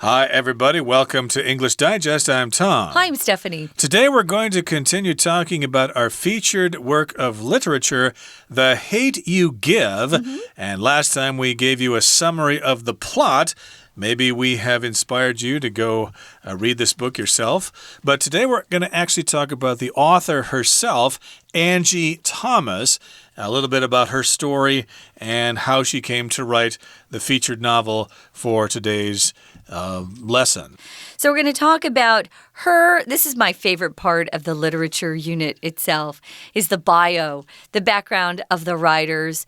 Hi, everybody. Welcome to English Digest. I'm Tom. Hi, I'm Stephanie. Today, we're going to continue talking about our featured work of literature, The Hate You Give. And last time, we gave you a summary of the plot. Maybe we have inspired you to go read this book yourself. But today, we're going to actually talk about the author herself, Angie Thomas, a little bit about her story and how she came to write the featured novel for today's lesson. So we're going to talk about her. This is my favorite part of the literature unit itself, is the bio, the background of the writers,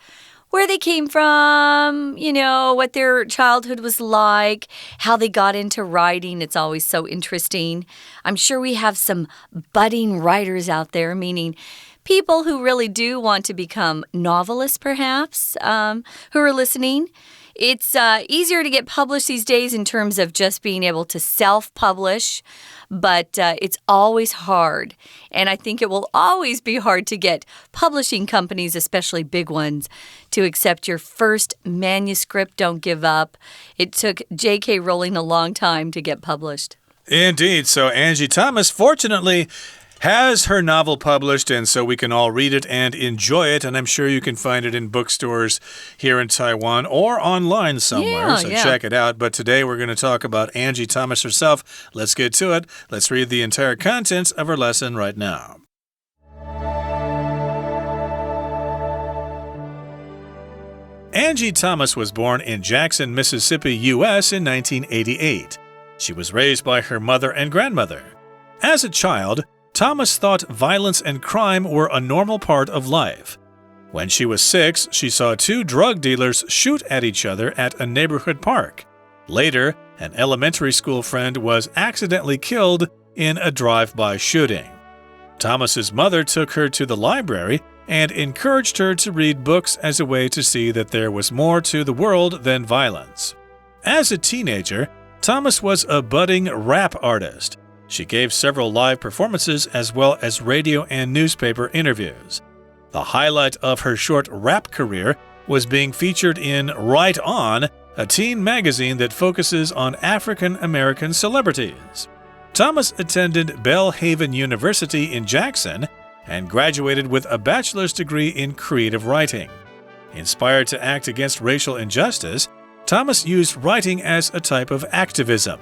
where they came from, what their childhood was like, how they got into writing. It's always so interesting. I'm sure we have some budding writers out there, meaning people who really do want to become novelists, perhaps, who are listening. It's easier to get published these days in terms of just being able to self-publish, but it's always hard. And I think it will always be hard to get publishing companies, especially big ones, to accept your first manuscript. Don't give up. It took J.K. Rowling a long time to get published. Indeed. So Angie Thomas, fortunately, has her novel published, and so we can all read it and enjoy it. And I'm sure you can find it in bookstores here in Taiwan or online somewhere, so check it out. But today we're going to talk about Angie Thomas herself. Let's get to it. Let's read the entire contents of our lesson right now. Angie Thomas was born in Jackson, Mississippi, U.S. in 1988. She was raised by her mother and grandmother. As a child, Thomas thought violence and crime were a normal part of life. When she was 6, she saw 2 drug dealers shoot at each other at a neighborhood park. Later, an elementary school friend was accidentally killed in a drive-by shooting. Thomas's mother took her to the library and encouraged her to read books as a way to see that there was more to the world than violence. As a teenager, Thomas was a budding rap artist. She gave several live performances as well as radio and newspaper interviews. The highlight of her short rap career was being featured in Right On, a teen magazine that focuses on African American celebrities. Thomas attended Belhaven University in Jackson and graduated with a bachelor's degree in creative writing. Inspired to act against racial injustice, Thomas used writing as a type of activism.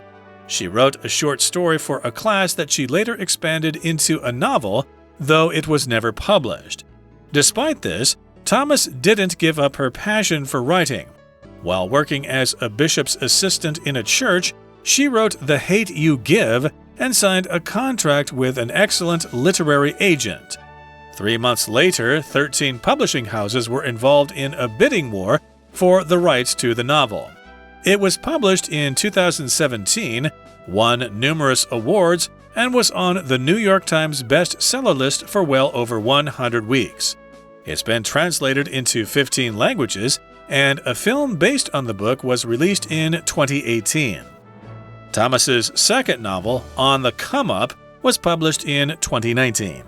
She wrote a short story for a class that she later expanded into a novel, though it was never published. Despite this, Thomas didn't give up her passion for writing. While working as a bishop's assistant in a church, she wrote The Hate You Give and signed a contract with an excellent literary agent. 3 months later, 13 publishing houses were involved in a bidding war for the rights to the novel. It was published in 2017, won numerous awards, and was on the New York Times bestseller list for well over 100 weeks. It's been translated into 15 languages, and a film based on the book was released in 2018. Thomas's second novel, On the Come Up, was published in 2019.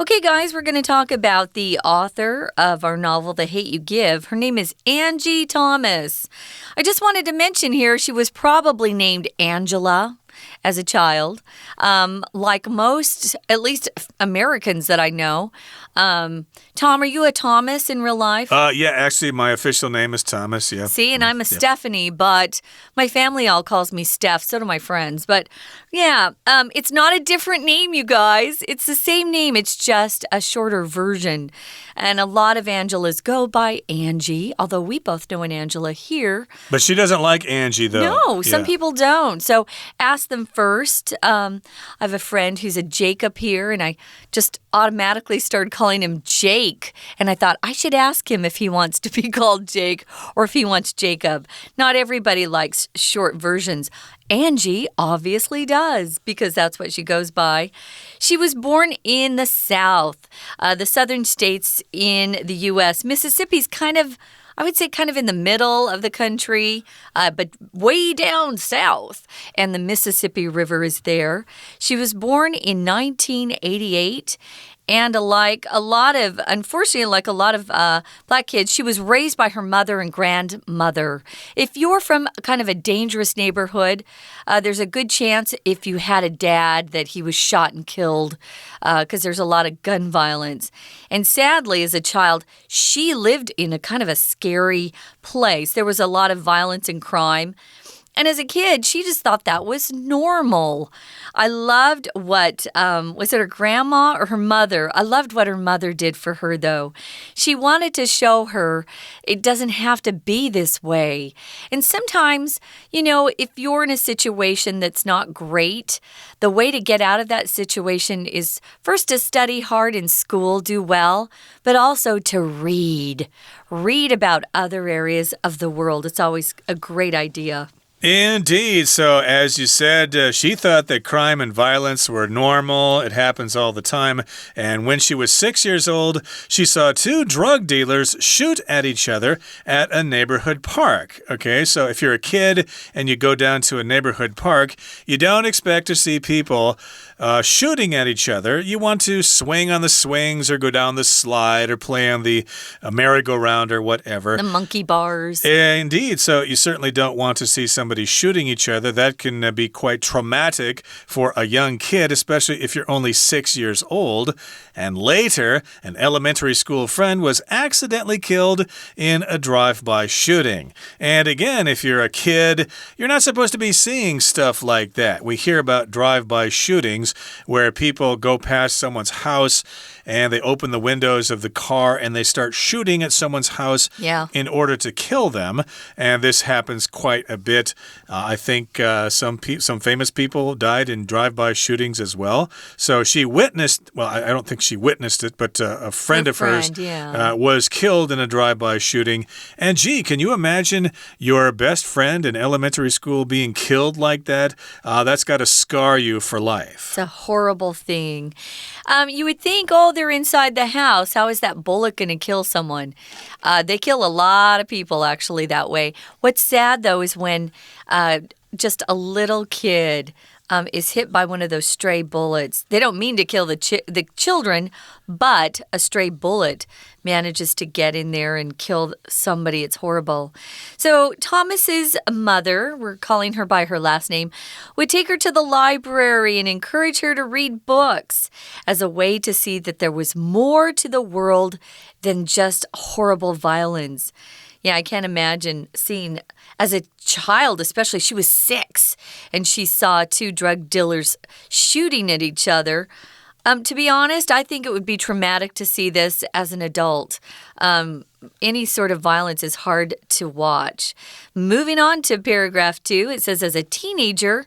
Okay, guys, we're going to talk about the author of our novel, The Hate You Give. Her name is Angie Thomas. I just wanted to mention here, she was probably named Angela as a child. Like most, at least Americans that I know. Tom, are you a Thomas in real life? Yeah, actually, my official name is Thomas, yeah. See, and I'm a Stephanie, but my family all calls me Steph, so do my friends. But yeah, it's not a different name, you guys. It's the same name, it's just a shorter version. And a lot of Angelas go by Angie, although we both know an Angela here. But she doesn't like Angie, though. No, some people don't. So ask them first. I have a friend who's a Jacob here, and I just automatically started calling him Jake. And I thought I should ask him if he wants to be called Jake or if he wants Jacob. Not everybody likes short versions. Angie obviously does, because that's what she goes by. She was born in the South, the southern states in the U.S. Mississippi's kind of, I would say, kind of in the middle of the country, but way down south. And the Mississippi River is there. She was born in 1988. And unfortunately, like a lot of black kids, she was raised by her mother and grandmother. If you're from kind of a dangerous neighborhood, there's a good chance if you had a dad that he was shot and killed because there's a lot of gun violence. And sadly, as a child, she lived in a kind of a scary place. There was a lot of violence and crime. And as a kid, she just thought that was normal. I loved what, was it her grandma or her mother? I loved what her mother did for her, though. She wanted to show her it doesn't have to be this way. And sometimes, if you're in a situation that's not great, the way to get out of that situation is first to study hard in school, do well, but also to read. Read about other areas of the world. It's always a great idea. Indeed. So, as you said, she thought that crime and violence were normal. It happens all the time. And when she was 6 years old, she saw two drug dealers shoot at each other at a neighborhood park. Okay, so if you're a kid and you go down to a neighborhood park, you don't expect to see people shooting at each other. You want to swing on the swings or go down the slide or play on the merry-go-round or whatever. The monkey bars. Indeed. So you certainly don't want to see somebody shooting each other. That can be quite traumatic for a young kid, especially if you're only 6 years old. And later, an elementary school friend was accidentally killed in a drive-by shooting. And again, if you're a kid, you're not supposed to be seeing stuff like that. We hear about drive-by shootings where people go past someone's house and they open the windows of the car and they start shooting at someone's house in order to kill them. And this happens quite a bit. I think some famous people died in drive-by shootings as well. So she witnessed, well, I don't think she witnessed it, but a friend of hers was killed in a drive-by shooting. And gee, can you imagine your best friend in elementary school being killed like that? That's got to scar you for life. It's a horrible thing. You would think, they're inside the house. How is that bullet going to kill someone? They kill a lot of people, actually, that way. What's sad, though, is when just a little kid is hit by one of those stray bullets. They don't mean to kill the children, but a stray bullet manages to get in there and kill somebody. It's horrible. So Thomas's mother, we're calling her by her last name, would take her to the library and encourage her to read books as a way to see that there was more to the world than just horrible violence. Yeah, I can't imagine seeing, as a child especially, she was 6, and she saw two drug dealers shooting at each other. To be honest, I think it would be traumatic to see this as an adult. Any sort of violence is hard to watch. Moving on to paragraph 2, it says, as a teenager,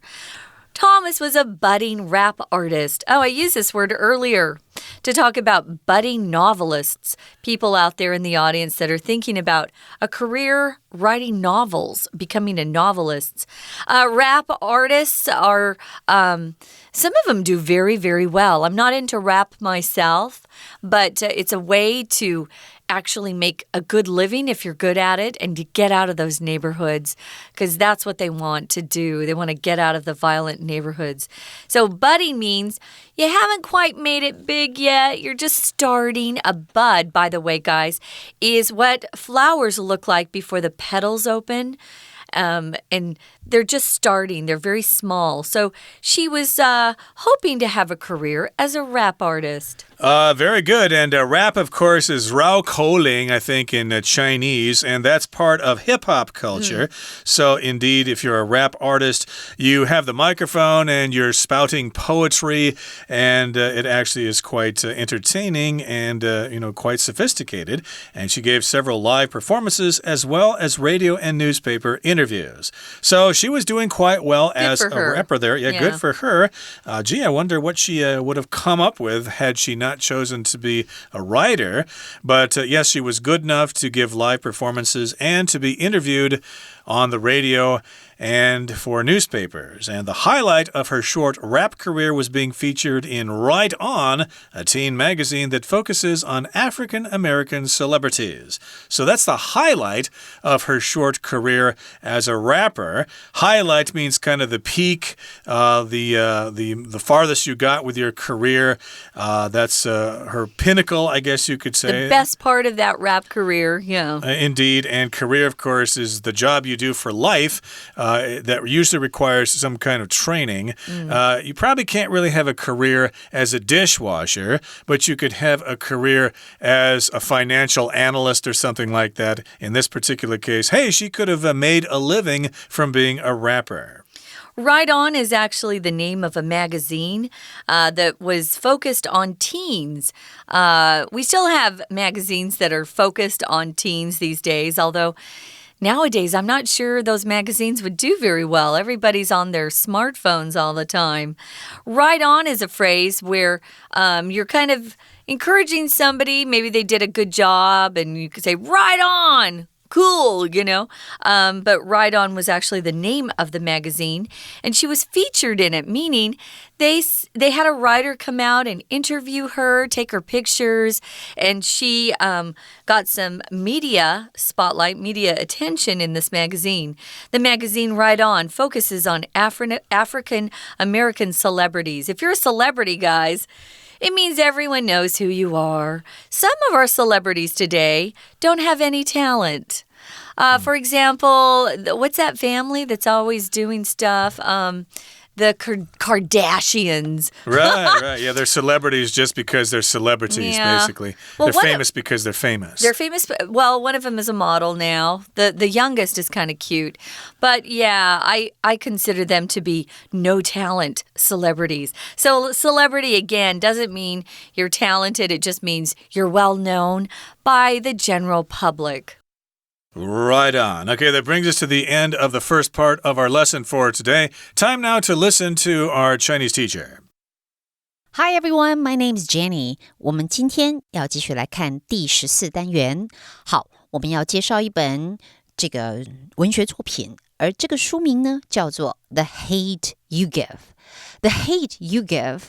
Thomas was a budding rap artist. I used this word earlier to talk about budding novelists, people out there in the audience that are thinking about a career writing novels, becoming a novelist. Rap artists are, some of them do very, very well. I'm not into rap myself, but it's a way to actually make a good living if you're good at it and to get out of those neighborhoods because that's what they want to do. They want to get out of the violent neighborhoods. So budding means you haven't quite made it big yet. You're just starting. A bud, by the way, guys, is what flowers look like before the petals open. And they're just starting. They're very small. So she was hoping to have a career as a rap artist. Very good. And rap, of course, is rao koling, I think, in Chinese, and that's part of hip-hop culture. So, indeed, if you're a rap artist, you have the microphone and you're spouting poetry, and it actually is quite entertaining and, quite sophisticated. And she gave several live performances as well as radio and newspaper interviews. So she was doing quite well as a rapper there. Yeah, good for her. I wonder what she would have come up with had she not chosen to be a writer. But yes, she was good enough to give live performances and to be interviewed on the radio and for newspapers. And the highlight of her short rap career was being featured in Right On, a teen magazine that focuses on African American celebrities. So that's the highlight of her short career as a rapper. Highlight means kind of the peak, the farthest you got with your career. That's her pinnacle, I guess you could say. The best part of that rap career, yeah. Indeed, and career, of course, is the job you do for life. That usually requires some kind of training. You probably can't really have a career as a dishwasher, but you could have a career as a financial analyst or something like that. In this particular case, hey, she could have made a living from being a rapper. Right On is actually the name of a magazine that was focused on teens. We still have magazines that are focused on teens these days, although nowadays, I'm not sure those magazines would do very well. Everybody's on their smartphones all the time. Right on is a phrase where you're kind of encouraging somebody. Maybe they did a good job, and you could say, right on. Cool, you know. But Right On was actually the name of the magazine, and she was featured in it, meaning they had a writer come out and interview her, take her pictures, and she got some media spotlight, media attention in this magazine. The magazine Right On focuses on African American celebrities. If you're a celebrity, guys, it means everyone knows who you are. Some of our celebrities today don't have any talent. For example, what's that family that's always doing stuff? The Kardashians. Right. Yeah, they're celebrities just because they're celebrities, basically. Well, they're famous because they're famous. They're famous. Well, one of them is a model now. The youngest is kind of cute. But yeah, I consider them to be no-talent celebrities. So celebrity, again, doesn't mean you're talented. It just means you're well-known by the general public. Right on. Okay, that brings us to the end of the first part of our lesson for today. Time now to listen to our Chinese teacher. Hi everyone, my name is Jenny. 我们今天要继续来看第14单元。好，我们要介绍一本这个文学作品，而这个书名呢叫做 The Hate You Give。The Hate You Give，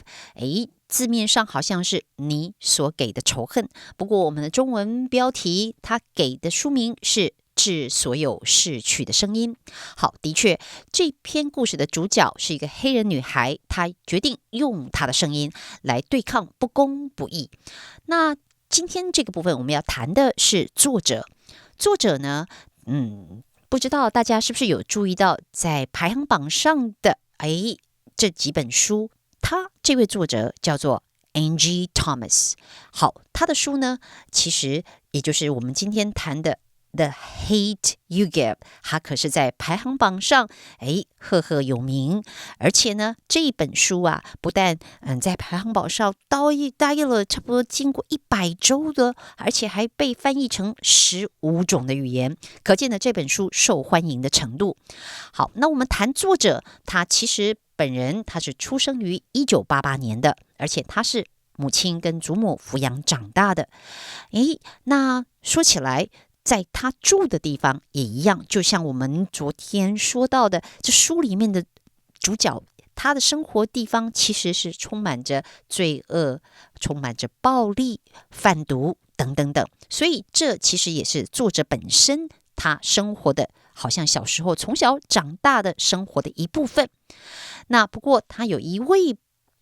字面上好像是你所给的仇恨，不过我们的中文标题它给的书名是致所有逝去的声音。好，的确这篇故事的主角是一个黑人女孩，她决定用她的声音来对抗不公不义。那今天这个部分我们要谈的是作者呢，不知道大家是不是有注意到在排行榜上的这几本书，这位作者叫做 Angie Thomas。 好，他的书呢其实也就是我们今天谈的 The Hate You Give， 他可是在排行榜上赫赫有名。而且呢这一本书啊不但在排行榜上待了差不多经过100周的，而且还被翻译成15种的语言，可见的这本书受欢迎的程度。好，那我们谈作者，他其实本人他是出生于1988年的，而且他是母亲跟祖母抚养长大的。那说起来，在他住的地方也一样，就像我们昨天说到的，这书里面的主角，他的生活地方其实是充满着罪恶，充满着暴力、贩毒等等等。所以这其实也是作者本身他生活的，好像小时候从小长大的生活的一部分。那不过他有一位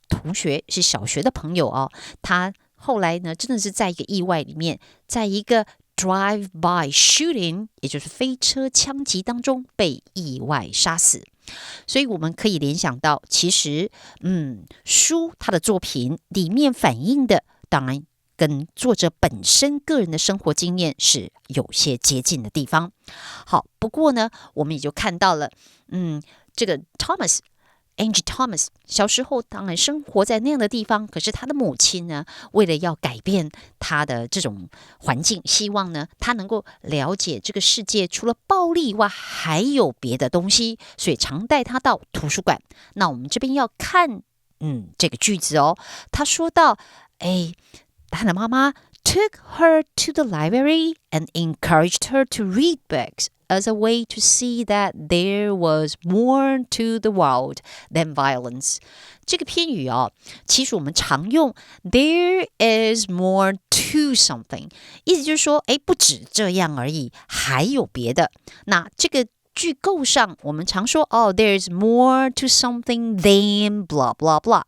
同学是小学的朋友哦，他后来呢真的是在一个意外里面，在一个 drive-by shooting， 也就是飞车枪击当中被意外杀死。所以我们可以联想到，其实书他的作品里面反映的，当然跟作者本身个人的生活经验是有些接近的地方。好，不过呢我们也就看到了这个 Angie Thomas 小时候当然生活在那样的地方，可是他的母亲呢，为了要改变他的这种环境，希望呢他能够了解这个世界除了暴力以外还有别的东西，所以常带他到图书馆。那我们这边要看这个句子哦，他说到他的妈妈 took her to the library and encouraged her to read books as a way to see that there was more to the world than violence. 这个片语其实我们常用 there is more to something， 意思就是说不止这样而已，还有别的。那这个句构上我们常说there's more to something than blah blah blah。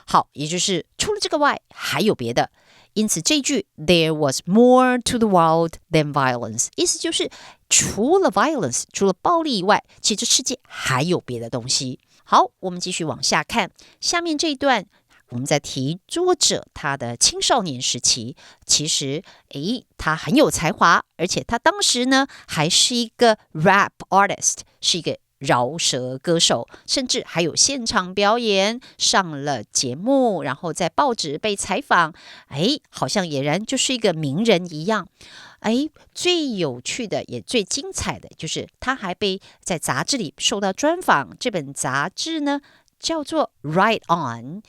好，也就是除了这个外还有别的。因此这句 there was more to the world than violence， 意思就是除了 violence， 除了暴力以外，其实这世界还有别的东西。好，我们继续往下看，下面这一段我们在提作者他的青少年时期，其实他很有才华，而且他当时呢还是一个 rap artist， 是一个饶舌歌手，甚至还有现场表演，上了节目，然后在报纸被采访，好像俨然就是一个名人一样。最有趣的也最精彩的就是他还被在杂志里受到专访，这本杂志呢叫做 Right On。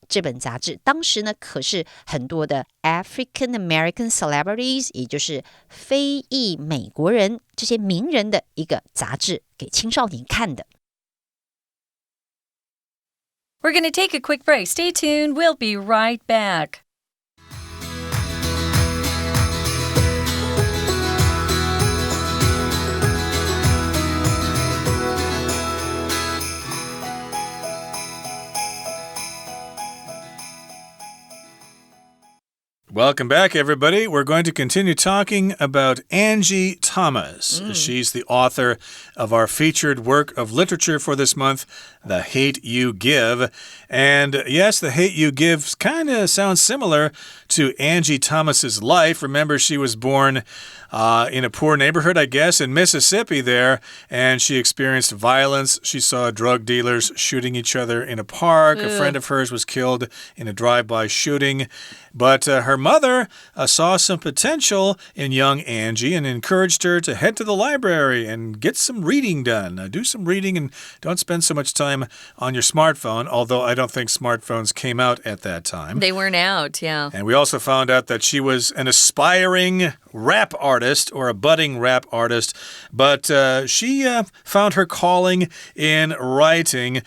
这本杂志当时呢可是很多的 African American celebrities， 也就是非裔美国人这些名人的一个杂志，给青少年看的。 We're going to take a quick break. Stay tuned. We'll be right back. Welcome back, everybody. We're going to continue talking about Angie Thomas. She's the author of our featured work of literature for this month, The Hate You Give. And yes, The Hate You Give kind of sounds similar to Angie Thomas's life. Remember, she was born in a poor neighborhood, I guess, in Mississippi there, and she experienced violence. She saw drug dealers shooting each other in a park. A friend of hers was killed in a drive-by shooting. But her mother saw some potential in young Angie and encouraged her to head to the library and get some reading done. Do some reading and don't spend so much time on your smartphone, although I don't think smartphones came out at that time. They weren't out, yeah. And we also found out that she was an aspiring rap artist or a budding rap artist, but she found her calling in writing.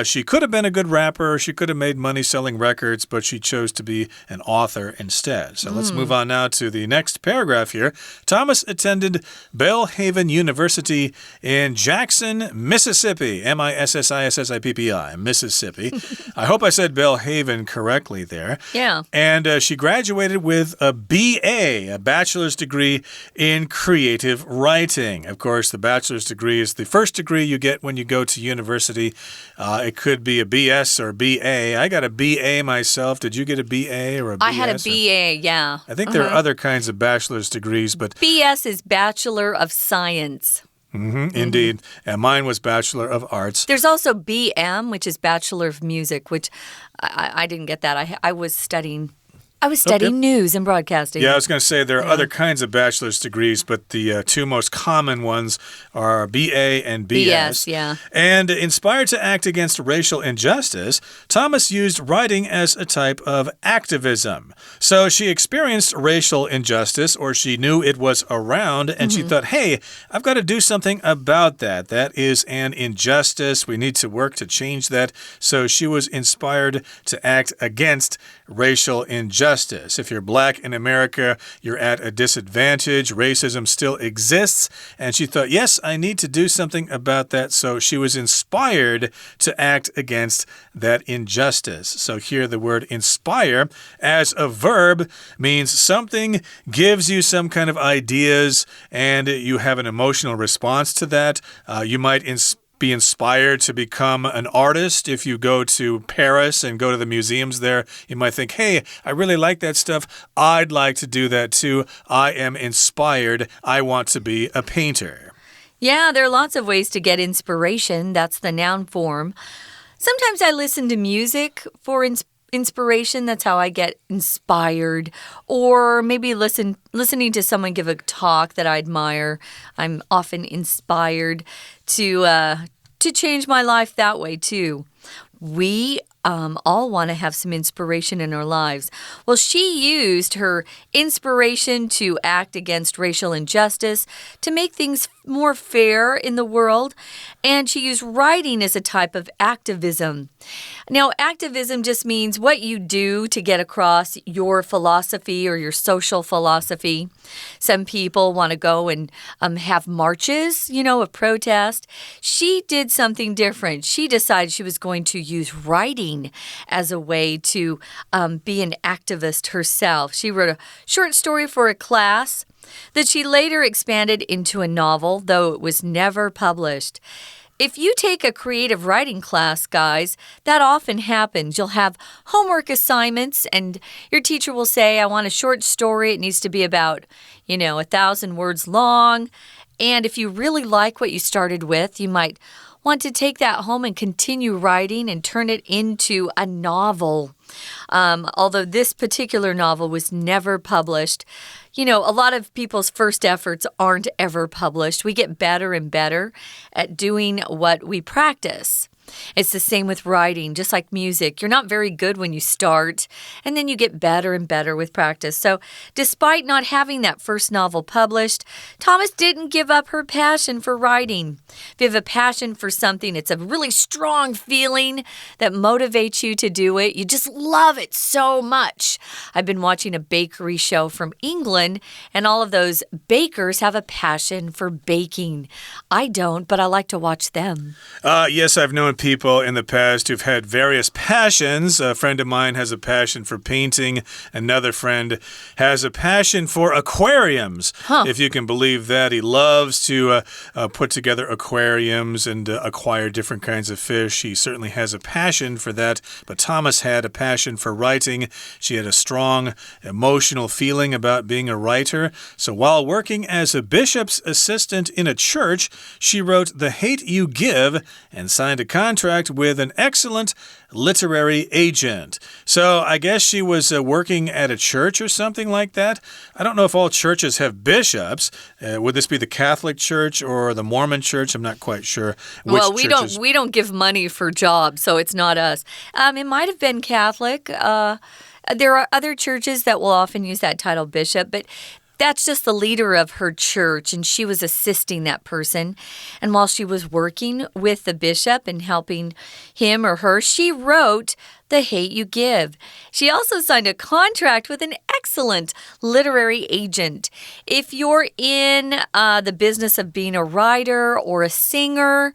She could have been a good rapper. She could have made money selling records, but she chose to be an author instead. So let's move on now to the next paragraph here. Thomas attended Belhaven University in Jackson, Mississippi. Mississippi, Mississippi. I hope I said Belhaven correctly there. Yeah. And she graduated with a BA, a bachelor's degree in creative writing. Of course, the bachelor's degree is the first degree you get when you go to university. It could be a BS or BA. I got a BA myself. Did you get a BA or a BS? I had a BA, yeah. I think there are other kinds of bachelor's degrees, but BS is Bachelor of Science. Indeed. And mine was Bachelor of Arts. There's also BM, which is Bachelor of Music, which I didn't get that. I was studying news and broadcasting. Yeah, I was going to say there are other kinds of bachelor's degrees, but the two most common ones are BA and BS. Yeah. And inspired to act against racial injustice, Thomas used writing as a type of activism. So she experienced racial injustice, or she knew it was around, and she thought, hey, I've got to do something about that. That is an injustice. We need to work to change that. So she was inspired to act against racial injustice. If you're black in America, you're at a disadvantage. Racism still exists. And she thought, yes, I need to do something about that. So she was inspired to act against that injustice. So here the word inspire as a verb means something gives you some kind of ideas and you have an emotional response to that. You might be inspired to become an artist. If you go to Paris and go to the museums there, you might think, hey, I really like that stuff. I'd like to do that too. I am inspired. I want to be a painter. Yeah, there are lots of ways to get inspiration. That's the noun form. Sometimes I listen to music for inspiration. That's how I get inspired. Or maybe listening to someone give a talk that I admire. I'm often inspired to change my life that way too. We all want to have some inspiration in our lives. Well, she used her inspiration to act against racial injustice, to make things more fair in the world, and she used writing as a type of activism. Now, activism just means what you do to get across your philosophy or your social philosophy. Some people want to go and have marches, of protest. She did something different. She decided she was going to use writing as a way to be an activist herself. She wrote a short story for a class that she later expanded into a novel, though it was never published. If you take a creative writing class, guys, that often happens. You'll have homework assignments, and your teacher will say, I want a short story. It needs to be about, 1,000 words long. And if you really like what you started with, you might want to take that home and continue writing and turn it into a novel. Although this particular novel was never published. A lot of people's first efforts aren't ever published. We get better and better at doing what we practice. It's the same with writing, just like music. You're not very good when you start, and then you get better and better with practice. So despite not having that first novel published, Thomas didn't give up her passion for writing. If you have a passion for something, it's a really strong feeling that motivates you to do it. You just love it so much. I've been watching a bakery show from England, and all of those bakers have a passion for baking. I don't, but I like to watch them. Yes, I've known people in the past who've had various passions. A friend of mine has a passion for painting. Another friend has a passion for aquariums. If you can believe that. He loves to put together aquariums and acquire different kinds of fish. He certainly has a passion for that. But Thomas had a passion for writing. She had a strong emotional feeling about being a writer. So while working as a bishop's assistant in a church, she wrote The Hate You Give and signed a contract with an excellent literary agent. So I guess she was working at a church or something like that. I don't know if all churches have bishops. Would this be the Catholic Church or the Mormon Church? I'm not quite sure. Well, we don't give money for jobs, so it's not us. It might have been Catholic. There are other churches that will often use that title bishop, but that's just the leader of her church, and she was assisting that person. And while she was working with the bishop and helping him or her, she wrote The Hate You Give. She also signed a contract with an excellent literary agent. If you're in the business of being a writer or a singer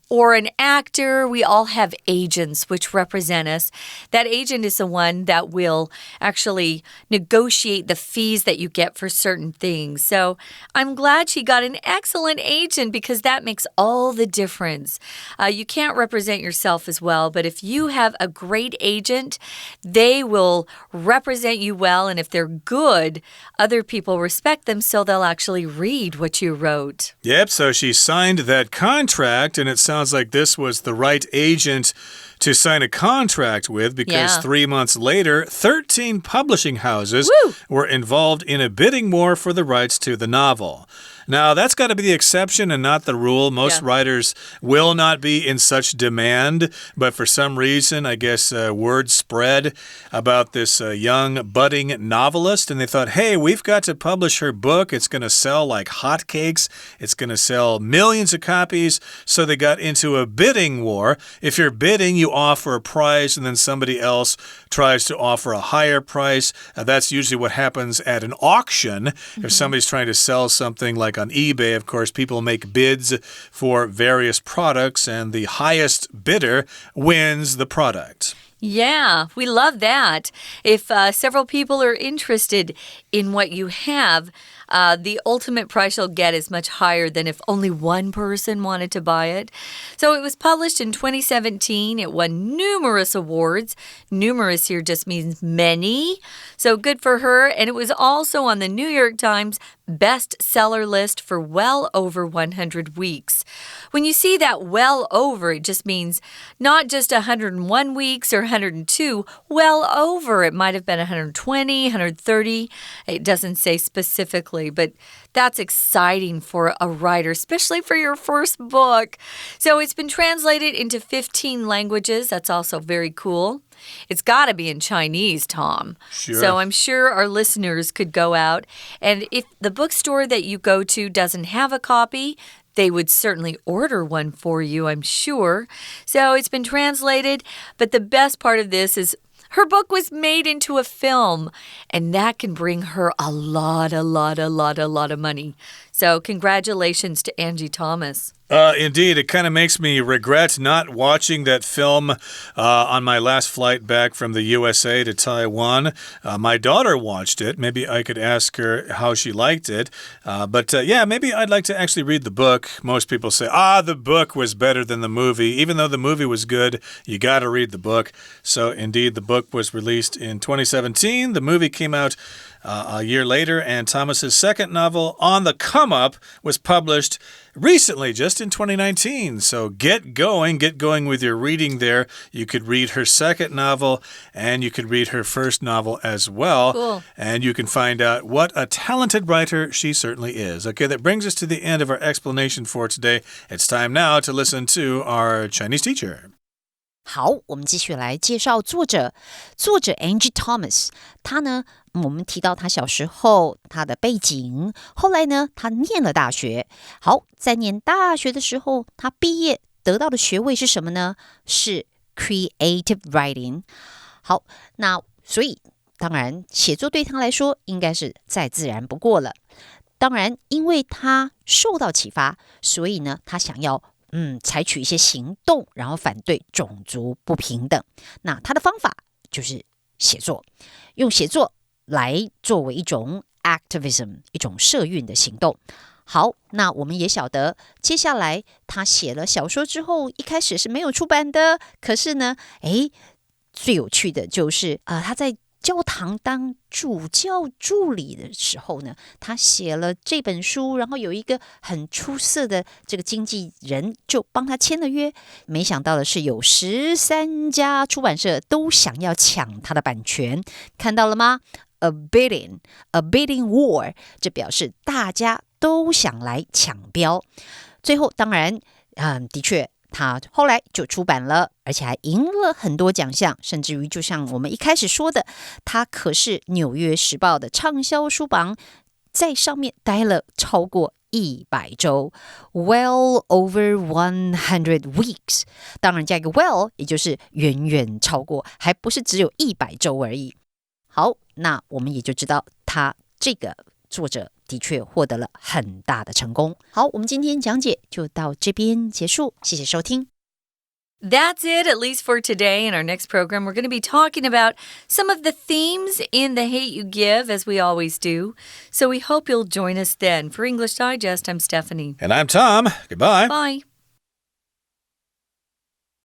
or an actor, we all have agents which represent us. That agent is the one that will actually negotiate the fees that you get for certain things. So I'm glad she got an excellent agent because that makes all the difference. You can't represent yourself as well, but if you have a great agent, they will represent you well, and if they're good, other people respect them, so they'll actually read what you wrote. Yep, so she signed that contract, and it sounds like this was the right agent to sign a contract with because 3 months later, 13 publishing houses were involved in a bidding war for the rights to the novel. Now, that's got to be the exception and not the rule. Most writers will not be in such demand, but for some reason, I guess word spread about this young budding novelist, and they thought, hey, we've got to publish her book. It's going to sell like hotcakes. It's going to sell millions of copies, so they got into a bidding war. If you're bidding, you offer a price, and then somebody else tries to offer a higher price. That's usually what happens at an auction. If somebody's trying to sell something like on eBay, of course, people make bids for various products, and the highest bidder wins the product. Yeah, we love that. If several people are interested in what you have, the ultimate price you'll get is much higher than if only one person wanted to buy it. So it was published in 2017. It won numerous awards. Numerous here just means many. So good for her. And it was also on the New York Times bestseller list for well over 100 weeks. When you see that well over, it just means not just 101 weeks or 102, well over. It might have been 120, 130. It doesn't say specifically, but that's exciting for a writer, especially for your first book. So it's been translated into 15 languages. That's also very cool. It's got to be in Chinese, Tom. Sure. So I'm sure our listeners could go out. And if the bookstore that you go to doesn't have a copy, they would certainly order one for you, I'm sure. So it's been translated. But the best part of this is her book was made into a film, and that can bring her a lot of money. So congratulations to Angie Thomas. Indeed, it kind of makes me regret not watching that film on my last flight back from the USA to Taiwan. My daughter watched it. Maybe I could ask her how she liked it. Yeah, maybe I'd like to actually read the book. Most people say, the book was better than the movie. Even though the movie was good, you got to read the book. So indeed, the book was released in 2017. The movie came out a year later, and Thomas's second novel, On the Come Up, was published recently, just in 2019. So get going with your reading there. You could read her second novel, and you could read her first novel as well. Cool. And you can find out what a talented writer she certainly is. Okay, that brings us to the end of our explanation for today. It's time now to listen to our Chinese teacher. 好，我们继续来介绍作者 Angie Thomas。她呢，我们提到她小时候她的背景，后来呢，她念了大学。好，在念大学的时候，她毕业得到的学位是什么呢？是 Creative Writing。好，那所以当然写作对她来说应该是再自然不过了。当然，因为她受到启发，所以呢，她想要采取一些行动，然后反对种族不平等。那他的方法就是写作，用写作来作为一种 activism， 一种社运的行动。好，那我们也晓得，接下来他写了小说之后，一开始是没有出版的。可是呢，最有趣的就是他在教堂当主教助理的时候呢，他写了这本书，然后有一个很出色的这个经纪人就帮他签了约。没想到的是，有13家出版社都想要抢他的版权，看到了吗？ A bidding war， 这表示大家都想来抢标。最后当然的确他后来就出版了，而且还赢了很多奖项，甚至于就像我们一开始说的，他可是《纽约时报》的畅销书榜，在上面待了超过100周 ，well over 100 weeks。当然加一个 well， 也就是远远超过，还不是只有100周而已。好，那我们也就知道他这个作者的确获得了很大的成功。好，我们今天讲解就到这边结束，谢谢收听。That's it, at least for today. In our next program, we're going to be talking about some of the themes in The Hate You Give, as we always do. So we hope you'll join us then. For English Digest, I'm Stephanie. And I'm Tom. Goodbye. Bye.